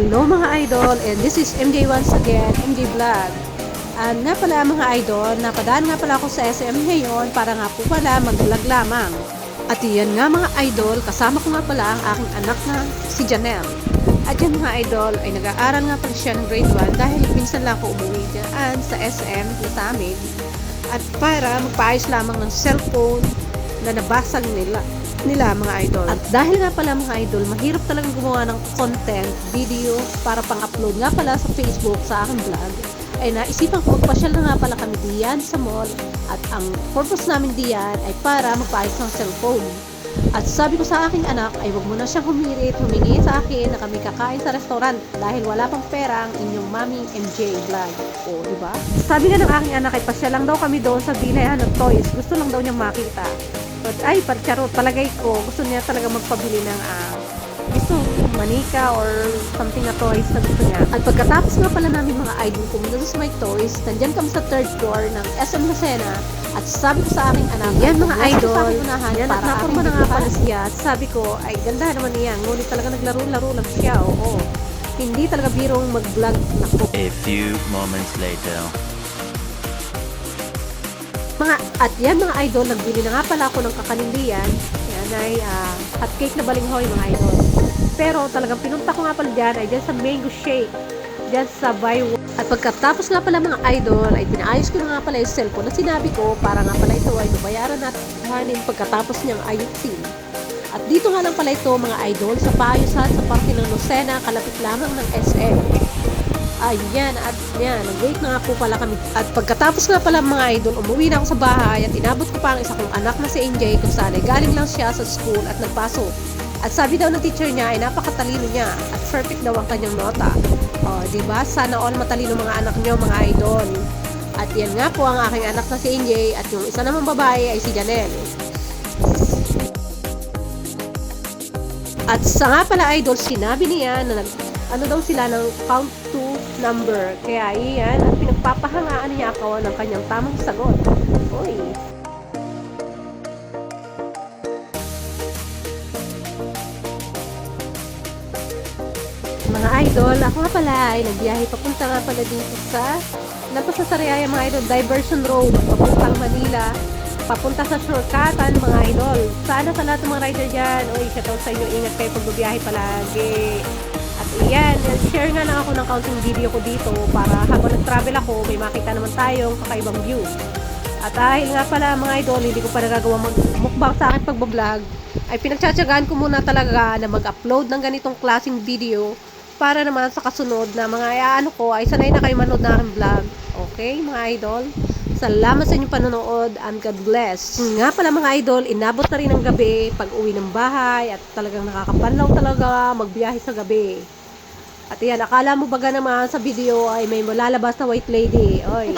Hello mga idol, and this is MJ once again, MJ Vlog. And nga pala mga idol, napadaan nga pala ako sa SM ngayon para nga po pala mag-vlog lamang. At iyan nga mga idol, kasama ko nga pala ang aking anak na si Janelle. At yan mga idol, ay nag-aaral nga pala siya ng grade 1 dahil minsan lang ako umuwi dyan sa SM na sa amin. At para magpaayos lamang ng cellphone na nabasag nila mga idol. At dahil nga pala mga idol, mahirap talagang gumawa ng content, video para pang-upload nga pala sa Facebook sa aking vlog, ay naisipan ko magpasyal na nga pala kami diyan sa mall. At ang purpose namin diyan ay para magpaayos ng cellphone. At sabi ko sa aking anak ay wag mo na siyang humingi sa akin na kami kakain sa restaurant dahil wala pang pera ang inyong maming MJ Vlog. O, diba? Sabi nga ng aking anak ay pasyal lang daw kami doon sa bilihan ng toys. Gusto lang daw niyang makita. But ay, parcharo, palagay ko, gusto niya talaga magpabili ng gusto manika or something na toys na gusto niya. At pagkatapos nga pala namin mga idol pumunta sa my toys, nandyan kami sa third floor ng SM Lucena. At sabi ko sa aking anak, yan mga idol, yan at naporma na nga pala siya. At sabi ko, ay ganda naman niya, ngunit talaga naglaro-laro lang siya, oo. Hindi talaga birong mag-vlog na ko. A few moments later. At yan mga idol, nagbili na nga pala ako ng kakanindiyan. Yan ay hot cake na balinghoy mga idol. Pero talagang pinunta ko nga pala dyan ay dyan sa mango shake. Dyan sa buy one. At pagkatapos nga pala mga idol, ay pinaayos ko na nga pala yung cellphone na sinabi ko para nga pala ito ay babayaran natin pagkatapos niyang ayusin. At dito nga lang pala ito mga idol sa paayusan sa parke ng Lucena, kalapit lamang ng SM. Ayan, at yan, nag-wait na nga po pala kami. At pagkatapos nga pala mga idol, umuwi na ako sa bahay at inabot ko pa ang isa kong anak na si MJ kung saan ay galing lang siya sa school at nagpasok. At sabi daw ng teacher niya ay napakatalino niya at perfect daw ang kanyang nota. O, diba? Sana all matalino mga anak niyo mga idol. At yan nga po ang aking anak na si MJ at yung isa namang babae ay si Janelle. At sa nga pala idol, sinabi niya na ano daw sila ng count to number. Kaya iyan, at pinagpapahangaan niya ako ng kanyang tamang sagot. Uy. Mga idol, ako nga pala ay nagbiyahe papunta nga pala dito sa lampas sa Sariaya mga idol, Diversion Road, papuntang Manila, papunta sa Shortcutan mga idol. Sana sa lahat ng mga rider dyan, uy, shoutout sa inyo, ingat kayo pag biyahe palagi. At iyan, share nga lang ako ng counting video ko dito para habang nag-travel ako, may makita naman tayong kakaibang view. At dahil nga pala mga idol, hindi ko pa nagagawa mukbang sa akin pagbablog, ay pinagtsatsagaan ko muna talaga na mag-upload ng ganitong klaseng video para naman sa kasunod na mga ko ay sanay na kayo manood na aking vlog. Okay mga idol? Salamat sa inyong panonood and God bless. Nga pala mga idol, inabot na rin ang gabi pag uwi ng bahay at talagang nakakapanlaw talaga magbiyahe sa gabi. At yan, akala mo baga naman sa video ay may malalabas na white lady. Oy.